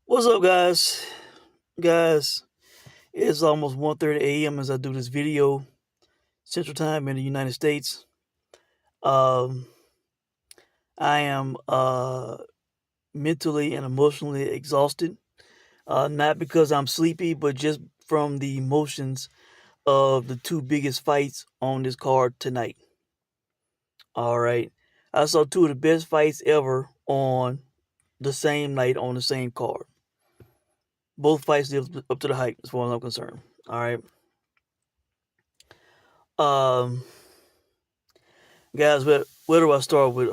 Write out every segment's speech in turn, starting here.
What's up, guys? Guys, it's almost 1:30 a.m. as I do this video, Central Time in the United States. Um, I am mentally and emotionally exhausted, not because I'm sleepy, but just from the emotions of the two biggest fights on this card tonight. All right, I saw two of the best fights ever on the same night on the same card. Both fights lived up to the hype, as far as I'm concerned. All right. Um, Guys, where do I start with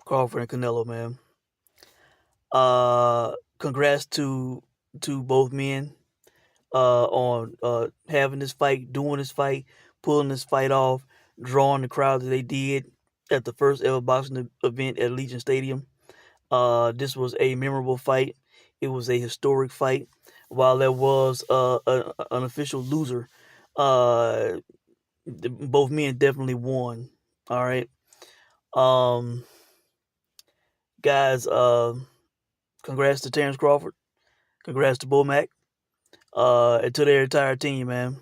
Crawford and Canelo, man? Congrats to both men on having this fight, doing this fight, pulling this fight off, drawing the crowd that they did at the first ever boxing event at Legion Stadium. This was a memorable fight. It was a historic fight. While there was an official loser, uh, both men definitely won. All right. Um, Guys, congrats to Terrence Crawford. Congrats to Bull Mac. And to their entire team, man.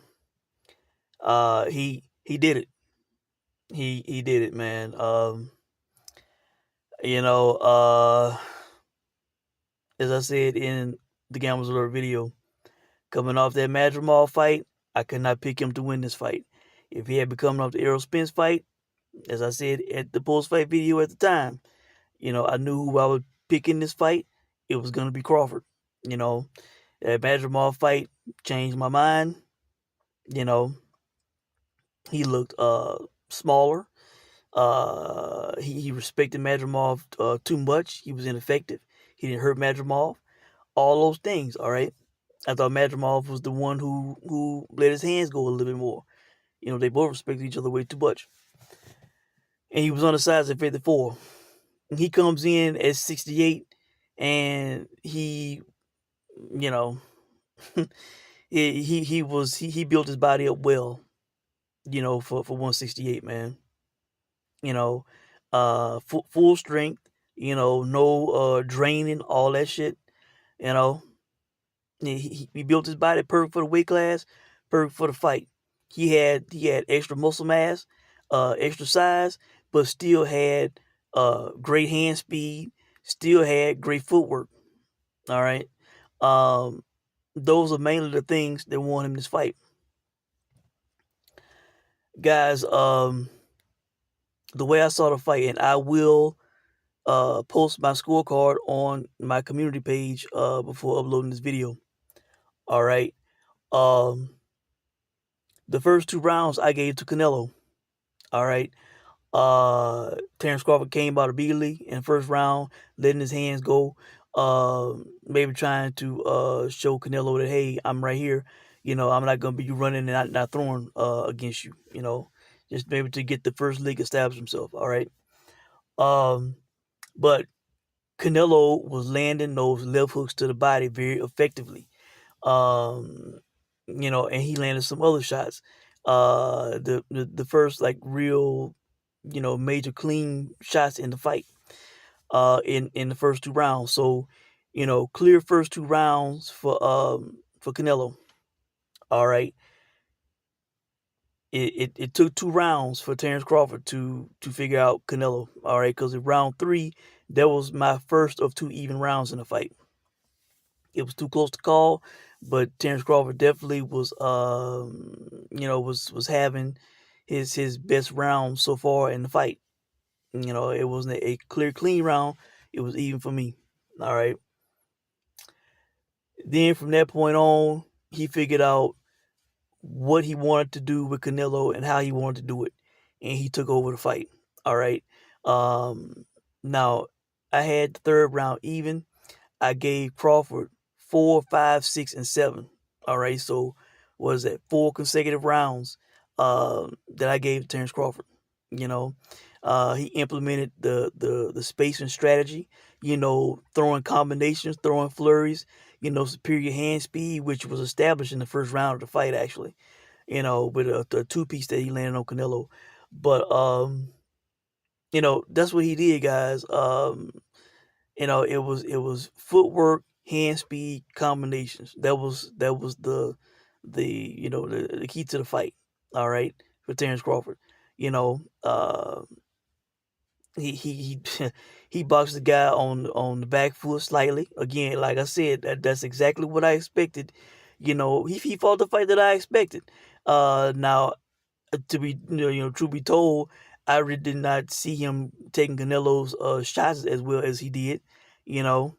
He did it. He did it, man. You know, as I said in the Gamblers Alert video, coming off that Madrimal fight, I could not pick him to win this fight. If he had been coming off the Errol Spence fight, as I said at the post fight video at the time, I knew who I would pick in this fight. It was gonna be Crawford. You know, that Madrimal fight changed my mind. You know, he looked smaller. He respected Madrimov too much. He was ineffective. He didn't hurt Madrimov. All those things. All right. I thought Madrimov was the one who let his hands go a little bit more. They both respected each other way too much. And he was on the sides at 54. And he comes in at 68, and he, you know, he built his body up well. For 168, man. Full strength. No draining, all that shit. You know, he built his body perfect for the weight class, perfect for the fight. He had extra muscle mass, extra size, but still had great hand speed, still had great footwork. All right. Those are mainly the things that won him this fight. Guys, the way I saw the fight, and I will post my scorecard on my community page before uploading this video. All right. The first two rounds I gave to Canelo. All right. Terrence Crawford came out of Mbilli in the first round, letting his hands go. Maybe trying to show Canelo that, hey, I'm right here. I'm not gonna be running and not throwing against you. Just maybe to get the first lick established himself. All right. But Canelo was landing those left hooks to the body very effectively. And he landed some other shots. The first like real, major clean shots in the fight. In the first two rounds. So, clear first two rounds for Canelo. All right. It took two rounds for Terrence Crawford to figure out Canelo. All right, because in round three, that was my first of two even rounds in the fight. It was too close to call, but Terrence Crawford definitely was was having his best round so far in the fight. It wasn't a clear clean round. It was even for me. All right. Then from that point on, he figured out what he wanted to do with Canelo and how he wanted to do it, and he took over the fight. All right. Now I had the third round even. I gave Crawford 4, 5, 6, and 7. All right. So was that 4 consecutive rounds that I gave to Terrence Crawford? He implemented the spacing strategy. Throwing combinations, throwing flurries. Superior hand speed, which was established in the first round of the fight, actually. With a two-piece that he landed on Canelo. But that's what he did, guys. It was footwork, hand speed combinations. That was the key to the fight. All right, for Terrence Crawford. You know, he he boxed the guy on the back foot slightly. Again, like I said, that's exactly what I expected. He fought the fight that I expected. Now, to be truth be told, I really did not see him taking Canelo's shots as well as he did. You know,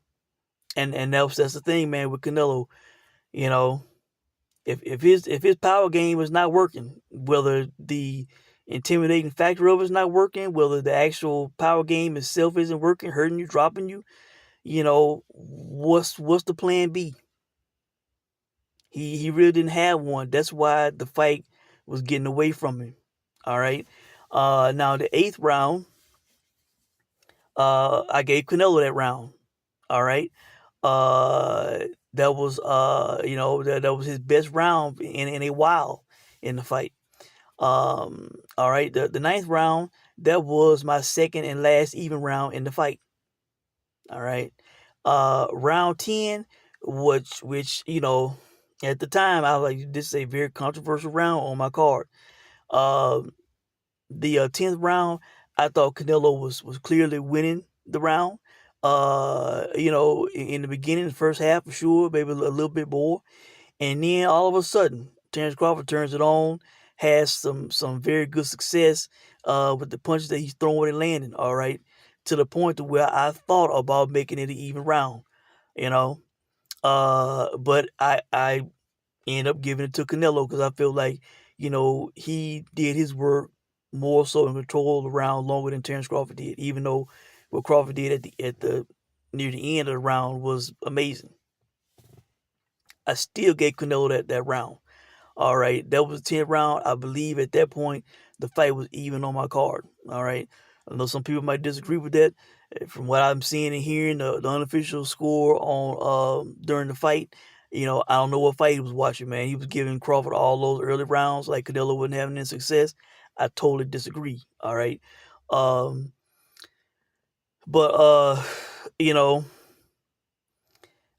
and that's the thing, man, with Canelo. You know, if his power game is not working, whether the intimidating factor of it is not working, whether the actual power game itself isn't working, hurting you, dropping you, what's the plan B? He really didn't have one. That's why the fight was getting away from him. All right. Now the eighth round, I gave Canelo that round. All right. Uh, that was that was his best round in a while in the fight. All right, the ninth round, that was my second and last even round in the fight. All right. Round 10, which at the time I was like, this is a very controversial round on my card. Um, the 10th round, I thought Canelo was clearly winning the round. In the beginning, the first half for sure, maybe a little bit more. And then all of a sudden, Terrence Crawford turns it on, has some very good success with the punches that he's throwing and landing. All right, to the point to where I thought about making it an even round. You know, but I end up giving it to Canelo because I feel like he did his work more so in control of the round longer than Terrence Crawford did. Even though what Crawford did at the near the end of the round was amazing. I still gave Canelo that round. All right, that was the 10th round. I believe at that point the fight was even on my card. All right, I know some people might disagree with that. From what I'm seeing and hearing, the unofficial score on during the fight, I don't know what fight he was watching. Man, he was giving Crawford all those early rounds like Canelo wasn't having any success. I totally disagree. All right, um, but you know,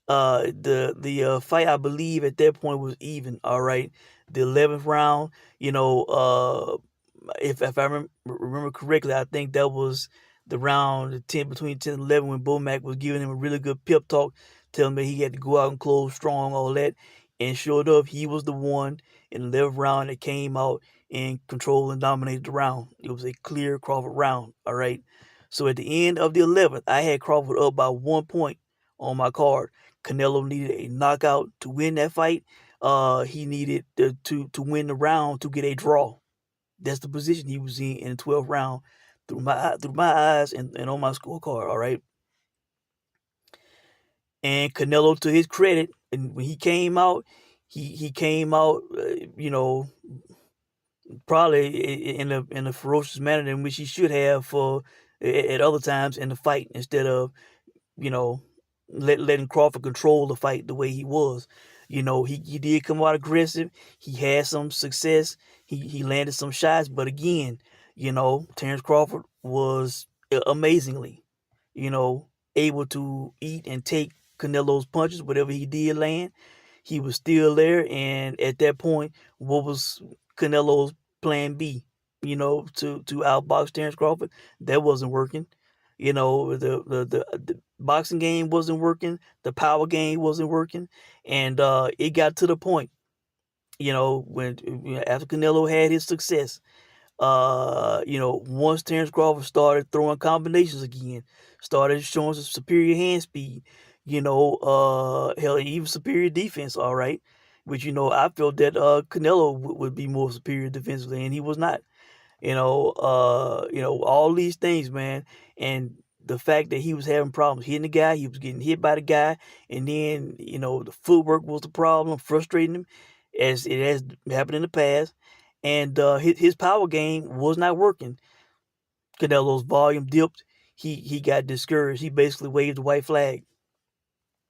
the fight I believe at that point was even. All right, the 11th round. If I remember correctly, I think that was the round the 10 between 10 and 11 when Bomac was giving him a really good pep talk, telling him that he had to go out and close strong, all that. And sure enough, he was the one in the 11th round that came out and controlled and dominated the round. It was a clear Crawford round. All right. So at the end of the 11th, I had Crawford up by 1 point on my card. Canelo needed a knockout to win that fight. He needed to win the round to get a draw. That's the position he was in the 12th round through my eyes and on my scorecard. All right. And Canelo, to his credit, and when he came out, he came out, probably in a ferocious manner in which he should have for at other times in the fight instead of you know, letting Crawford control the fight the way he was. He did come out aggressive. He had some success. He landed some shots, but again, Terrence Crawford was amazingly, you know, able to eat and take Canelo's punches, whatever he did land. He was still there, and at that point, what was Canelo's plan B? To outbox Terrence Crawford, that wasn't working. The boxing game wasn't working, the power game wasn't working, and it got to the point, when after Canelo had his success, once Terrence Crawford started throwing combinations again, started showing some superior hand speed, hell, even superior defense, all right. Which I felt that Canelo would be more superior defensively, and he was not. All these things, man, and the fact that he was having problems hitting the guy, he was getting hit by the guy, and then the footwork was the problem, frustrating him, as it has happened in the past, and his power game was not working. Canelo's volume dipped. He got discouraged. He basically waved the white flag.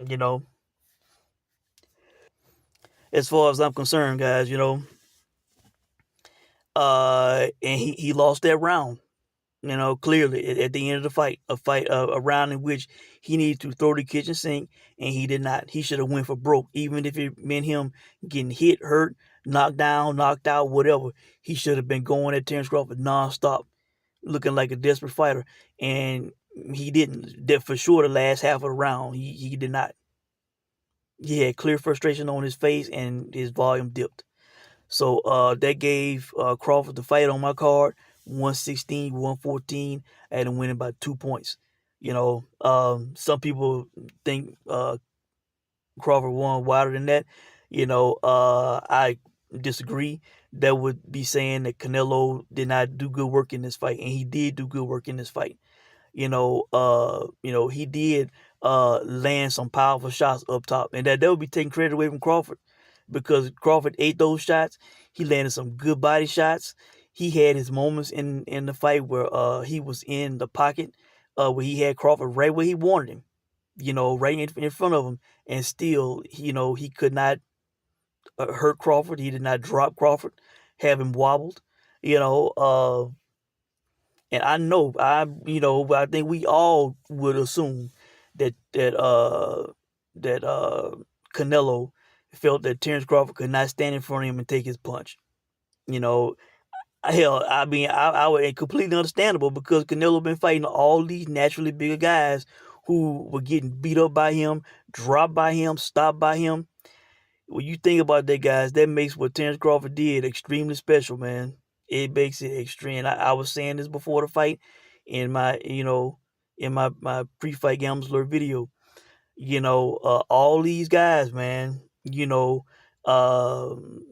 You know, as far as I'm concerned, guys, and he lost that round. Clearly at the end of the fight, a round in which he needed to throw the kitchen sink, and he did not. He should have went for broke, even if it meant him getting hit, hurt, knocked down, knocked out, whatever. He should have been going at Terrence Crawford nonstop, looking like a desperate fighter, and he didn't. That for sure, the last half of the round, he did not. He had clear frustration on his face, and his volume dipped. So that gave Crawford the fight on my card, 116, 114. I had him winning by 2 points. Some people think Crawford won wider than that. I disagree. That would be saying that Canelo did not do good work in this fight, and he did do good work in this fight. He did land some powerful shots up top, and that would be taking credit away from Crawford, because Crawford ate those shots. He landed some good body shots. He had his moments in the fight where he was in the pocket, where he had Crawford right where he wanted him, right in front of him, and still, he could not hurt Crawford. He did not drop Crawford, have him wobbled, you know. And I think we all would assume that Canelo felt that Terrence Crawford could not stand in front of him and take his punch. You know, hell, I mean, I would completely understandable, because Canelo been fighting all these naturally bigger guys who were getting beat up by him, dropped by him, stopped by him. When you think about that, guys, that makes what Terrence Crawford did extremely special, man. It makes it extreme. I was saying this before the fight in my pre-fight Gambler video. All these guys, man. Um,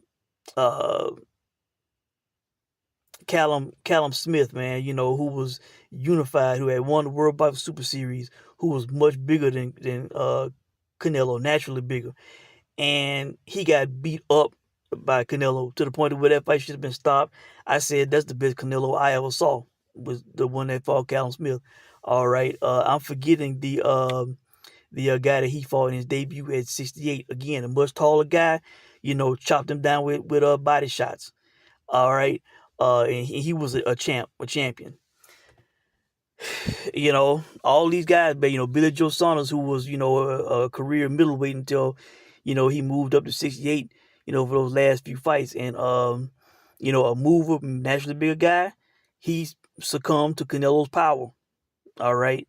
uh, Callum Smith, man. Who was unified, who had won the World Box Super Series, who was much bigger than Canelo, naturally bigger, and he got beat up by Canelo to the point where that fight should have been stopped. I said that's the best Canelo I ever saw, was the one that fought Callum Smith. All right, I'm forgetting the guy that he fought in his debut at 68. Again, a much taller guy. Chopped him down with body shots. All right, and he was a champion. All these guys, but Billy Joe Saunders, who was a career middleweight until he moved up to 68, for those last few fights, and a mover, naturally bigger guy, he succumbed to Canelo's power. All right.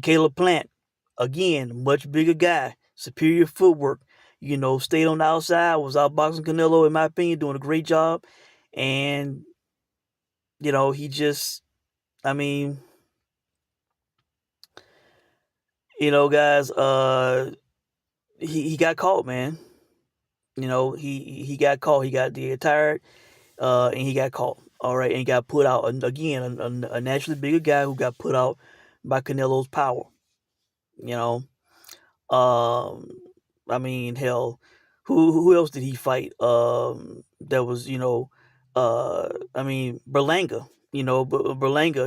Caleb Plant, again, much bigger guy, superior footwork, stayed on the outside, was outboxing Canelo, in my opinion, doing a great job. And he just, I mean, guys, he got caught, man. He got caught. He got tired, and he got caught. All right, and he got put out. And again, a naturally bigger guy who got put out by Canelo's power. You know, um, hell, who else did he fight? That was Berlanga. Berlanga.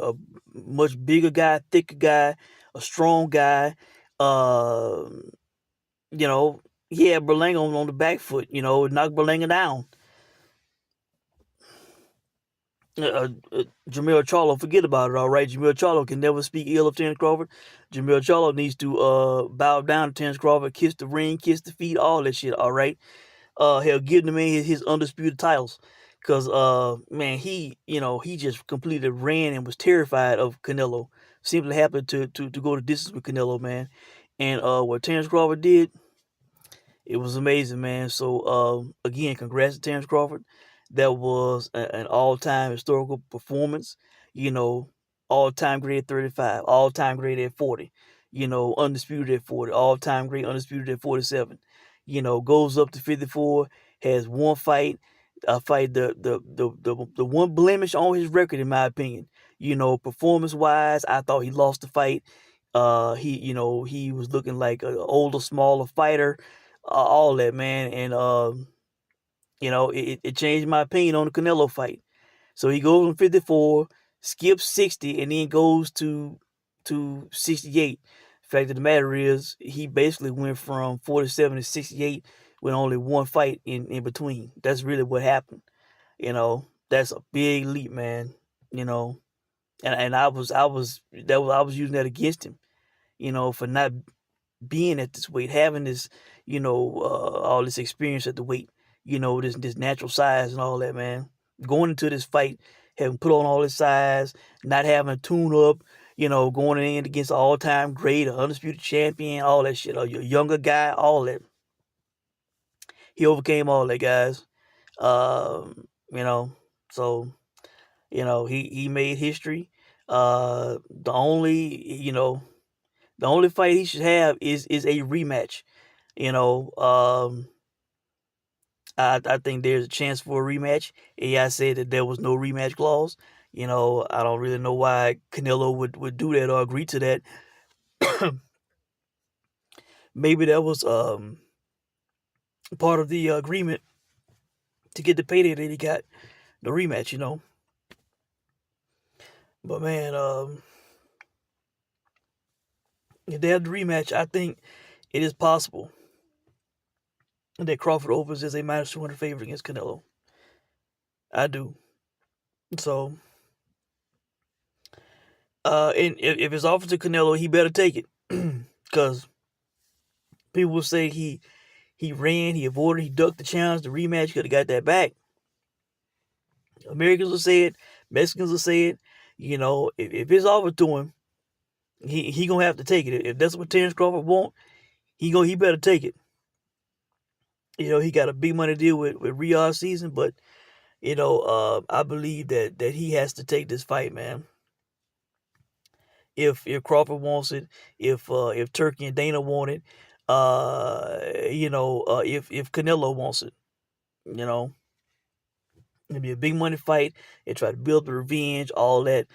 A much bigger guy, thicker guy, a strong guy. Um, he had Berlanga on the back foot. Knocked Berlanga down. Jamil Charlo, forget about it, all right? Jamil Charlo can never speak ill of Terrence Crawford. Jamil Charlo needs to bow down to Terrence Crawford, kiss the ring, kiss the feet, all that shit, all right? Hell, give the man his undisputed titles. Because, man, he just completely ran and was terrified of Canelo. Simply happened to go the distance with Canelo, man. And what Terrence Crawford did, it was amazing, man. So, again, congrats to Terrence Crawford. That was an all-time historical performance. All-time great at 35, all-time great at 40. Undisputed at 40, all-time great, undisputed at 47. Goes up to 54, has one fight, the one blemish on his record, in my opinion. Performance-wise, I thought he lost the fight. He was looking like an older, smaller fighter, all that, man. And it changed my opinion on the Canelo fight. So he goes from 54, skips 60, and then goes to 68. Fact of the matter is, he basically went from 47 to 68 with only one fight in between. That's really what happened. You know, That's a big leap, man. You know, and I was using that against him. For not being at this weight, having this, all this experience at the weight, this natural size and all that, man. Going into this fight, having put on all this size, not having a tune up, going in against an all time great, an undisputed champion, all that shit, a younger guy, all that. He overcame all that, guys. Um, you know, so he made history. The only fight he should have is a rematch. You know, I think there's a chance for a rematch. Yeah, I said that there was no rematch clause. I don't really know why Canelo would do that or agree to that. Maybe that was part of the agreement to get the payday that he got, the rematch. But man, if they have the rematch, I think it is possible that Crawford opens as a minus 200 favorite against Canelo. I do. So, and if it's offered to Canelo, he better take it, because people will say he ran, he avoided, he ducked the challenge, the rematch, could have got that back. Americans will say it, Mexicans will say it. If it's offered to him, he gonna have to take it. If that's what Terrence Crawford want, he better take it. He got a big money deal with Riyadh season, but I believe that he has to take this fight, man. If Crawford wants it, if Turkey and Dana want it, if Canelo wants it, you know, it'll be a big money fight. They try to build the revenge, all that.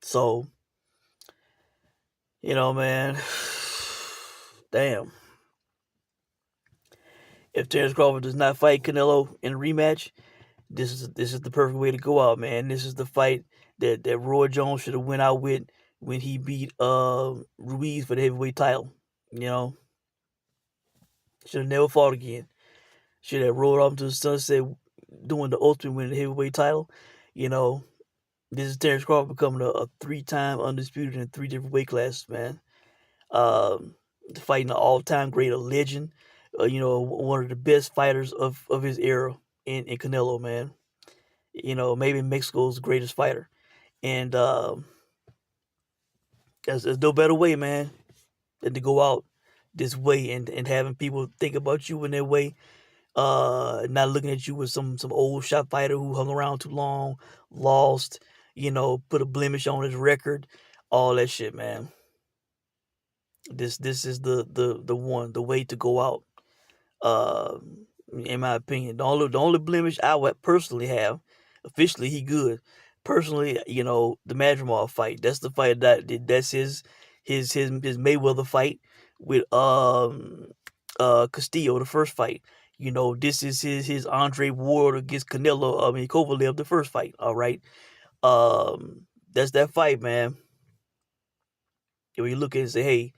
So man, damn. If Terrence Crawford does not fight Canelo in a rematch, this is the perfect way to go out, man. This is the fight that Roy Jones should have went out with when he beat Ruiz for the heavyweight title. Should have never fought again. Should have rolled off to the sunset doing the ultimate winning the heavyweight title. You know, this is Terrence Crawford becoming a three-time undisputed in three different weight classes, man. Um, Fighting an all-time great, a legend. One of the best fighters of his era in Canelo, man. Maybe Mexico's greatest fighter. And there's no better way, man, than to go out this way and having people think about you in their way. Not looking at you as some old shot fighter who hung around too long, lost, put a blemish on his record, all that shit, man. This is the way to go out. Uh, in my opinion, the only blemish I would personally have, officially he good. Personally, the Madrimal fight. That's the fight that's his Mayweather fight with Castillo, the first fight. This is his Andre Ward against Canelo. I mean Kovalev, the first fight. All right. That's that fight, man. When you look at it and say, hey,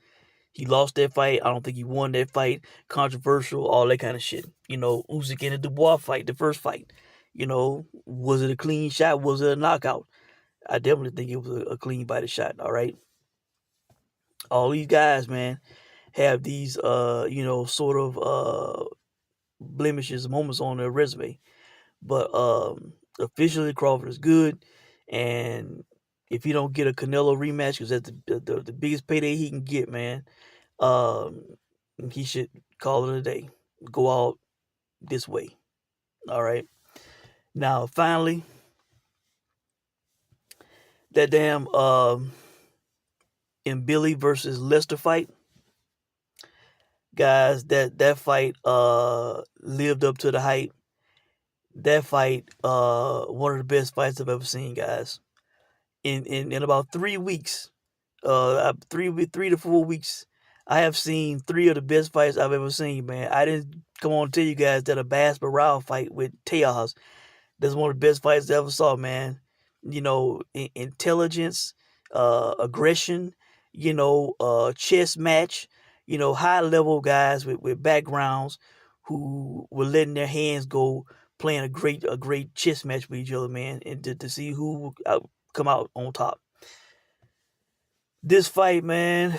he lost that fight. I don't think he won that fight. Controversial, all that kind of shit. Usyk and the Dubois fight, the first fight. Was it a clean shot? Was it a knockout? I definitely think it was a clean body shot. All right. All these guys, man, have these, sort of blemishes, moments on their resume. But officially, Crawford is good, and if he don't get a Canelo rematch, because that's the biggest payday he can get, man, um, he should call it a day. Go out this way. All right. Now, finally, that damn Mbilli versus Lester fight, guys. That fight lived up to the hype. That fight, one of the best fights I've ever seen, guys. In about 3 weeks, 3 to 4 weeks, I have seen three of the best fights I've ever seen, man. I didn't come on to tell you guys that a Bass Barral fight with Tejas, that's one of the best fights I ever saw, man. Intelligence, aggression, chess match, high level guys with backgrounds who were letting their hands go playing a great chess match with each other, man, and to see who will come out on top. This fight, man,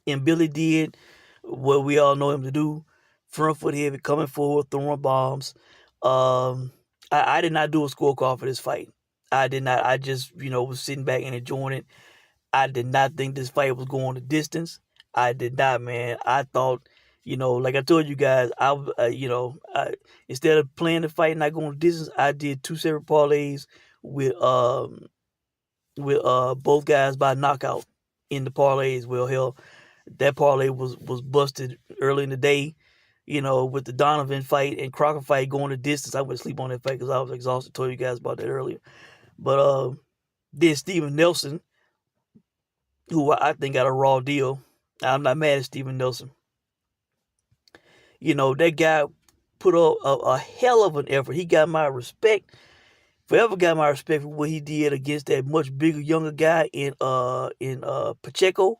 Mbilli did what we all know him to do: front foot heavy, coming forward, throwing bombs. I did not do a scorecard for this fight. I did not. I just was sitting back and enjoying it. I did not think this fight was going the distance. I did not, man. I thought, like I told you guys, instead of playing the fight and not going the distance, I did two separate parlays with both guys by knockout in the parlays. Well, hell, that parlay was busted early in the day. With the Donovan fight and Crawford fight going the distance. I went to sleep on that fight because I was exhausted. Told you guys about that earlier. But then Steven Nelson, who I think got a raw deal. I'm not mad at Steven Nelson. That guy put up a hell of an effort. He got my respect. Forever got my respect for what he did against that much bigger, younger guy in Pacheco.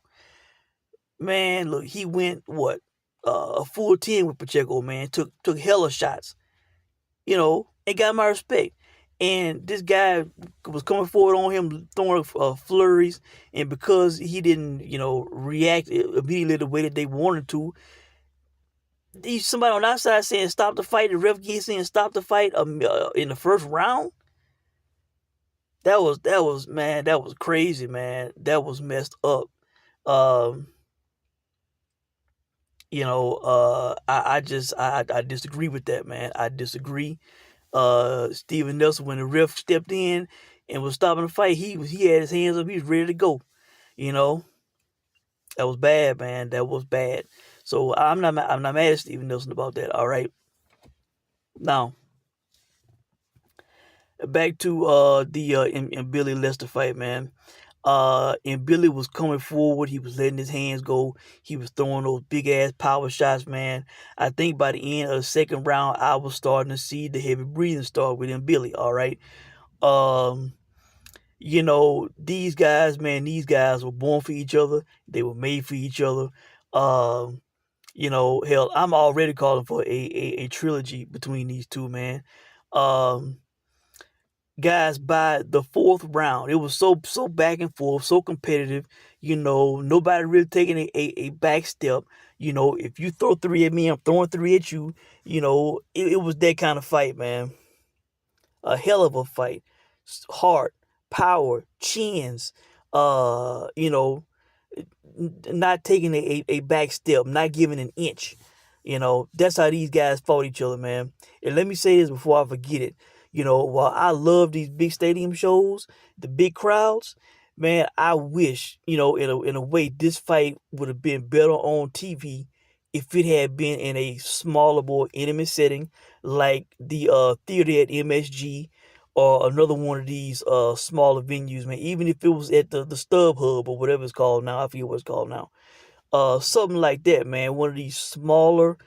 Man, look, he went a full 10 with Pacheco. Man, took hella shots. And got my respect. And this guy was coming forward on him, throwing flurries, and because he didn't, react immediately the way that they wanted to, somebody on the outside saying stop the fight. The ref gets in and stop the fight in the first round. That was man, that was crazy, man. That was messed up. I disagree with that, man. I disagree. Steven Nelson, when the ref stepped in and was stopping the fight, he had his hands up. He was ready to go. That was bad, man. That was bad. So I'm not mad at Steven Nelson about that. All right. Now back to the Mbilli Lester fight, man. Mbilli was coming forward. He was letting his hands go. He was throwing those big ass power shots, man. I think by the end of the second round, I was starting to see the heavy breathing start with Mbilli. All right. These guys, man, these guys were born for each other. They were made for each other. Hell, I'm already calling for a trilogy between these two, man. Guys, by the fourth round, it was so back and forth, so competitive. Nobody really taking a back step. If you throw three at me, I'm throwing three at you. It was that kind of fight, man. A hell of a fight. Heart, power, chins. Not taking a back step, not giving an inch. That's how these guys fought each other, man. And let me say this before I forget it. While I love these big stadium shows, the big crowds, man, I wish, in a way, this fight would have been better on TV if it had been in a smaller, more intimate setting, like the theater at MSG or another one of these smaller venues, man. Even if it was at the StubHub or whatever it's called now, I forget what it's called now. Something like that, man. One of these smaller,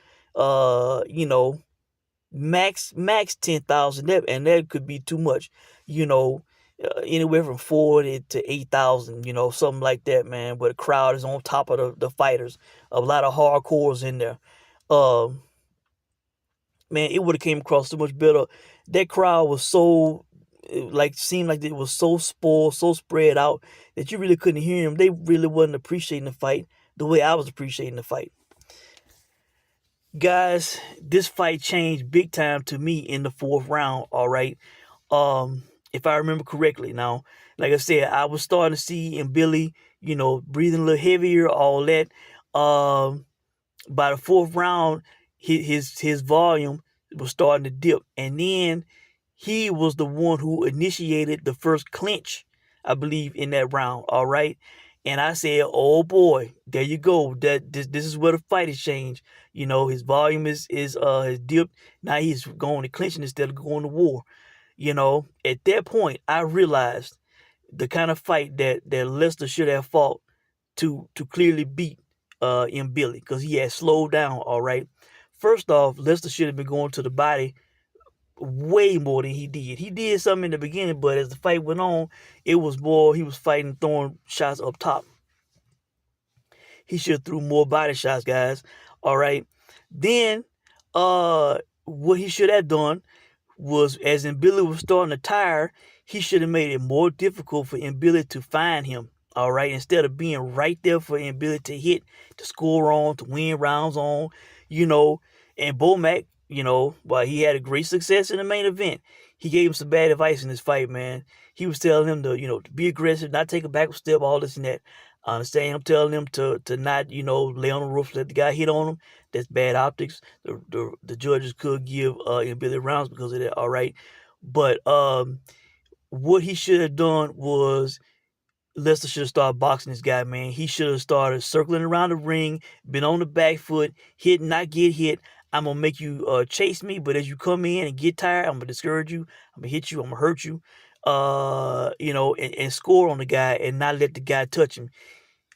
max 10,000, and that could be too much. Anywhere from 40 to 8,000, something like that, man. But the crowd is on top of the fighters. A lot of hardcores in there. Man, it would have came across so much better. That crowd was so seemed like it was so spoiled, so spread out that you really couldn't hear them. They really wasn't appreciating the fight the way I was appreciating the fight. Guys, this fight changed big time to me in the fourth round. All right, if I remember correctly. Now, like I said, I was starting to see Mbilli, breathing a little heavier, all that. By the fourth round, his volume was starting to dip, and then he was the one who initiated the first clinch, I believe, in that round. All right. And I said, "Oh boy, there you go. This is where the fight has changed. His volume has dipped. Now he's going to clinching instead of going to war. At that point, I realized the kind of fight that Lester should have fought to clearly beat Mbilli, because he had slowed down. All right. First off, Lester should have been going to the body way more than he did. He did something in the beginning, but as the fight went on, it was more he was fighting, throwing shots up top. He should have threw more body shots, guys. All right. Then what he should have done was, as Mbilli was starting to tire, he should have made it more difficult for Mbilli to find him. All right, instead of being right there for Mbilli to hit, to score on, to win rounds on, you know. And Bomac, while he had a great success in the main event, he gave him some bad advice in this fight, man. He was telling him to be aggressive, not take a backward step, all this and that. I understand him telling him to not, lay on the roof, let the guy hit on him. That's bad optics. The judges could give Billy rounds because of that. All right, but what he should have done was Lester should have started boxing this guy, man. He should have started circling around the ring, been on the back foot, hit, not get hit. I'm gonna make you chase me, but as you come in and get tired, I'm gonna discourage you. I'm gonna hit you. I'm gonna hurt you. And score on the guy and not let the guy touch him.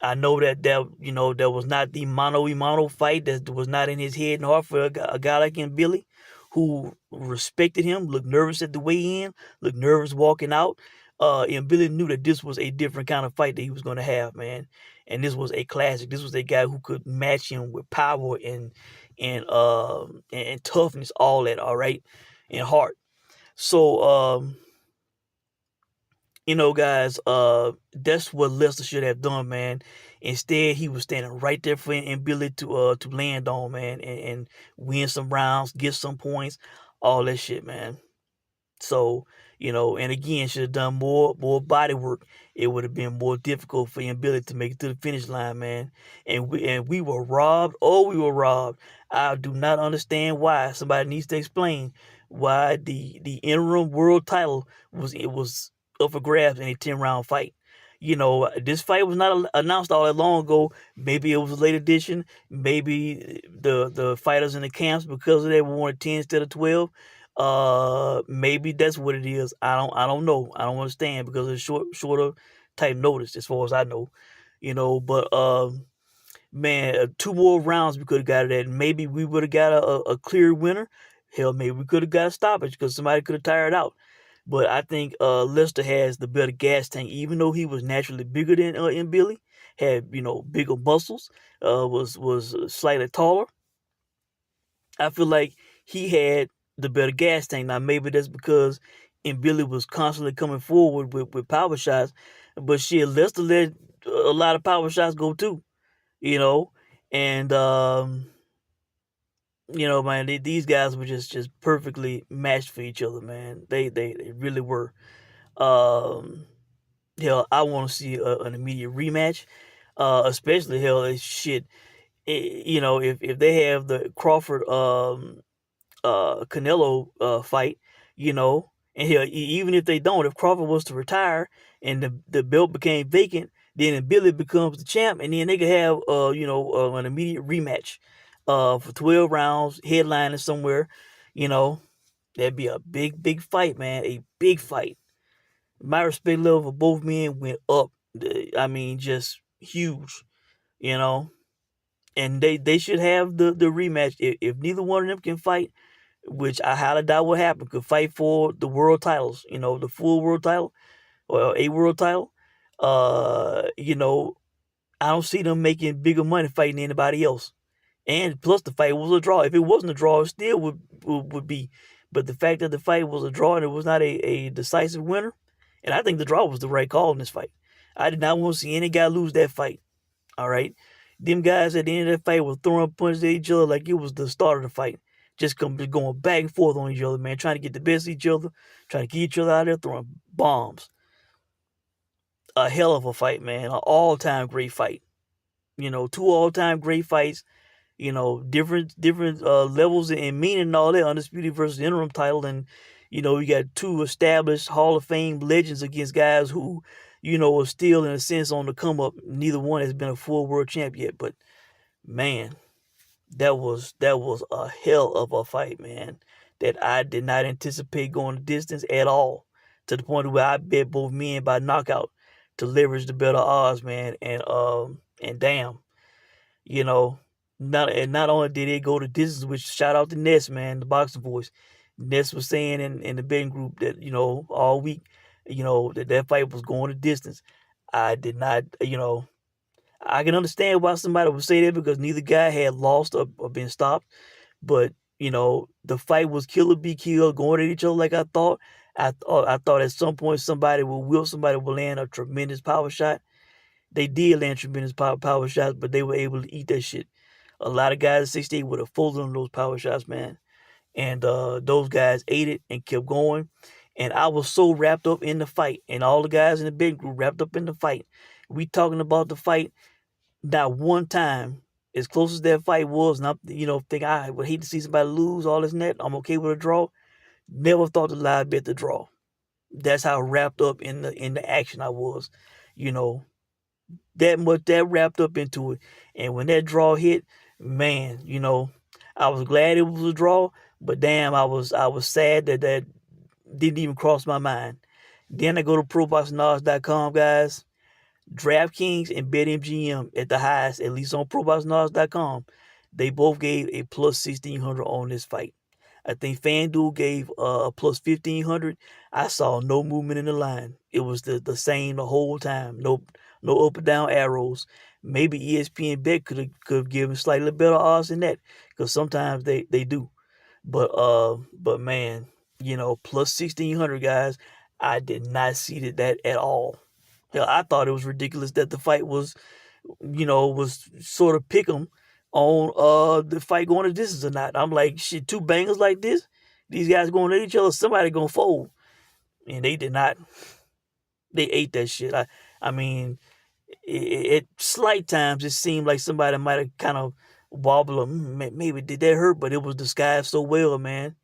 I know that was not the mano a mano fight. That was not in his head and heart for a guy like Mbilli, who respected him, looked nervous at the weigh-in, looked nervous walking out. Mbilli knew that this was a different kind of fight that he was going to have, man. And this was a classic. This was a guy who could match him with power and toughness, all that, all right, and heart. So guys, that's what Lester should have done, man. Instead, he was standing right there for Mbilli to land on, man, and win some rounds, get some points, all that shit, man. So, and again, should have done more body work. It would have been more difficult for Mbilli to make it to the finish line, man. And we were robbed. Oh, we were robbed. I do not understand why. Somebody needs to explain why the interim world title was up for grabs in a 10-round fight. This fight was not announced all that long ago. Maybe it was a late edition. Maybe the fighters in the camps, because of that, wanted 10 instead of 12. Maybe that's what it is. I don't know. I don't understand, because it's shorter type notice as far as I know. But man, 2 more rounds we could have got it at. Maybe we would have got a clear winner. Hell, maybe we could have got a stoppage because somebody could have tired out. But I think Lester has the better gas tank, even though he was naturally bigger than Mbilli, had bigger muscles, was slightly taller. I feel like he had the better gas tank. Now maybe that's because Mbilli was constantly coming forward with power shots, but shit, Lester let a lot of power shots go too, you know, and man, these guys were just perfectly matched for each other, man. They really were. Um, Hell, I want to see an immediate rematch. Especially hell, shit. If they have the Crawford Canelo fight, and hell, even if they don't, if Crawford was to retire and the belt became vacant, then Billy becomes the champ, and then they could have an immediate rematch for 12 rounds, headlining somewhere. You know, that'd be a big fight, man, a big fight. My respect level for both men went up. I mean, just huge, you know. And they should have the rematch. If neither one of them can fight, which I highly doubt will happen, could fight for the world titles, the full world title or a world title. Uh, you know, I don't see them making bigger money fighting anybody else. And plus, the fight was a draw. If it wasn't a draw, it still would be. But the fact that the fight was a draw and it was not a decisive winner, and I think the draw was the right call in this fight. I did not want to see any guy lose that fight. All right, them guys at the end of that fight were throwing punches at each other like it was the start of the fight. Just going back and forth on each other, man, trying to get the best of each other, trying to get each other out there throwing bombs. A hell of a fight, man. An all-time great fight. 2 all-time great fights. Different levels and meaning and all that. Undisputed versus interim title, and you got 2 established Hall of Fame legends against guys who are still in a sense on the come up. Neither one has been a full world champ yet, but man, that was a hell of a fight, man. That I did not anticipate going the distance at all. To the point where I bet both men by knockout to leverage the better odds, man. And damn, you know, not only did it go the distance, which shout out to Ness, man, the boxing voice. Ness was saying in the betting group that all week, that fight was going the distance. I did not, I can understand why somebody would say that because neither guy had lost or been stopped. But, The fight was killer be kill, going at each other like I thought. I thought at some point somebody will land a tremendous power shot. They did land tremendous power shots, but they were able to eat that shit. A lot of guys at 68 would have folded on those power shots, man. And those guys ate it and kept going. And I was so wrapped up in the fight, and all the guys in the big group wrapped up in the fight. We talking about the fight. Not one time, as close as that fight was, and think I would hate to see somebody lose, all this and that. I'm okay with a draw. Never thought the live bet the draw. That's how wrapped up in the action I was. You know, that wrapped up into it. And when that draw hit, man, I was glad it was a draw, but damn, I was sad that didn't even cross my mind. Then I go to ProBoxNods.com, guys. DraftKings and BetMGM at the highest, at least on ProBoxNods.com, they both gave a plus 1,600 on this fight. I think FanDuel gave a plus 1,500. I saw no movement in the line. It was the same the whole time. No up and down arrows. Maybe ESPN Bet could have given slightly better odds than that, because sometimes they do. But man, plus 1,600, guys. I did not see that at all. Hell, I thought it was ridiculous that the fight was sort of pick 'em on the fight going to distance or not. I'm like, shit, two bangers like this, these guys going at each other, somebody gonna fold. And they did not. They ate that shit. I mean, at slight times it seemed like somebody might have kind of wobbled them. Maybe did that hurt, but it was disguised so well, man.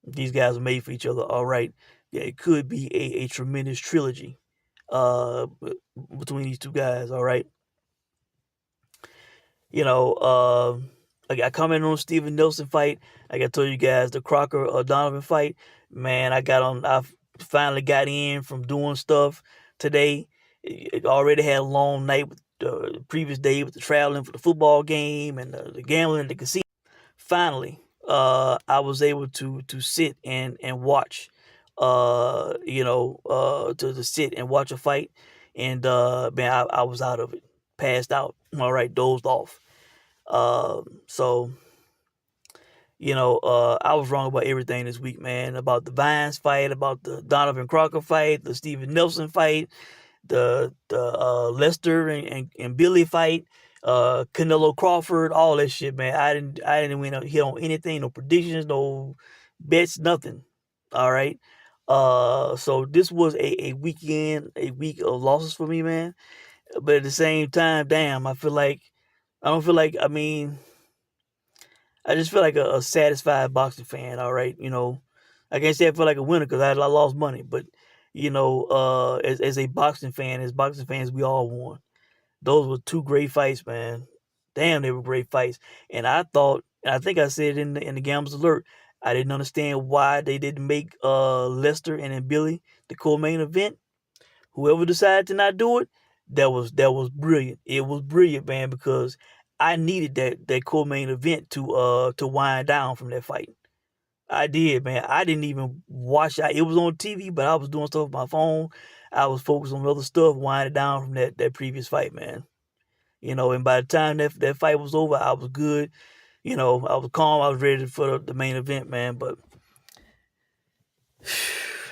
These guys are made for each other. All right. Yeah, it could be a tremendous trilogy uh between these two guys. All right. You know, like I commented on Steven Nelson fight. Like I told you guys, the Crocker Donovan fight. Man, I finally got in from doing stuff today. It already had a long night with the previous day with the traveling for the football game and the gambling at the casino. Finally, I was able to sit and watch. To sit and watch a fight, and man, I was out of it, passed out. All right, dozed off. So I was wrong about everything this week, man. About the Vines fight, about the Donovan Crocker fight, the Steven Nelson fight, the Lester and Mbilli fight, Canelo Crawford, all that shit, man. I didn't win hit on anything, no predictions, no bets, nothing. All right. So this was a week of losses for me, man. But at the same time, damn, I don't feel like, I mean, I just feel like a satisfied boxing fan. All right, I can't say I feel like a winner because I lost money, but as a boxing fan, as boxing fans, we all won. Those were two great fights, man. Damn, they were great fights. And I think I said in the Gamblers Alert, I didn't understand why they didn't make Lester and Billy the co-main event. Whoever decided to not do it, that was brilliant. It was brilliant, man, because I needed that co-main event to wind down from that fight. I did, man. I didn't even watch it. It was on TV, but I was doing stuff with my phone. I was focused on other stuff, winding down from that previous fight, man. And by the time that fight was over, I was good. I was calm. I was ready for the main event, man. But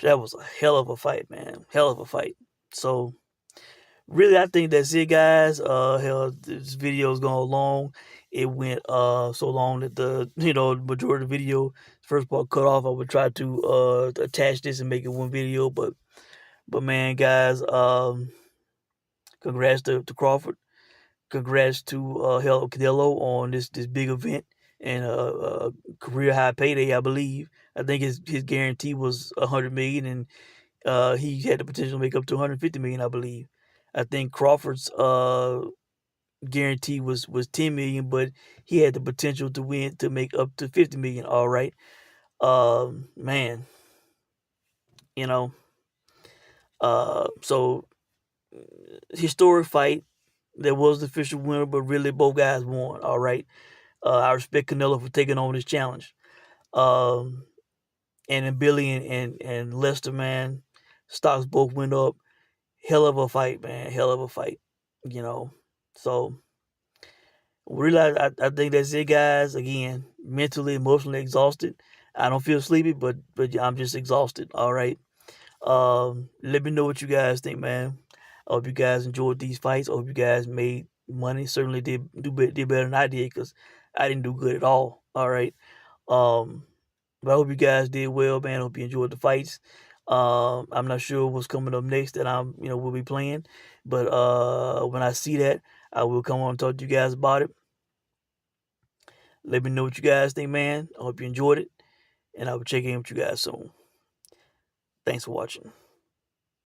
that was a hell of a fight, man. Hell of a fight. So really, I think that's it, guys. Hell, this video is going long. It went so long that the majority of the video, first part cut off. I would try to attach this and make it one video, but man, guys, congrats to Crawford. Congrats to Canelo on this big event and career high payday, I believe. I think his guarantee was 100 million, and he had the potential to make up to 150 million, I believe. I think Crawford's guarantee was 10 million, but he had the potential to make up to 50 million. All right, man, you know, so historic fight. There was the official winner, but really both guys won. All right, I respect Canelo for taking on this challenge. Um, and then Billy and Lester, man, stocks both went up. Hell of a fight, man. Hell of a fight. So really, I think that's it, guys. Again, mentally, emotionally exhausted. I don't feel sleepy, but I'm just exhausted. All right. Let me know what you guys think, man. I hope you guys enjoyed these fights. I hope you guys made money. Certainly did better than I did because I didn't do good at all. All right. Um, but I hope you guys did well, man. I hope you enjoyed the fights. I'm not sure what's coming up next that we'll be playing, but when I see that, I will come on and talk to you guys about it. Let me know what you guys think, man. I hope you enjoyed it, and I will check in with you guys soon. Thanks for watching.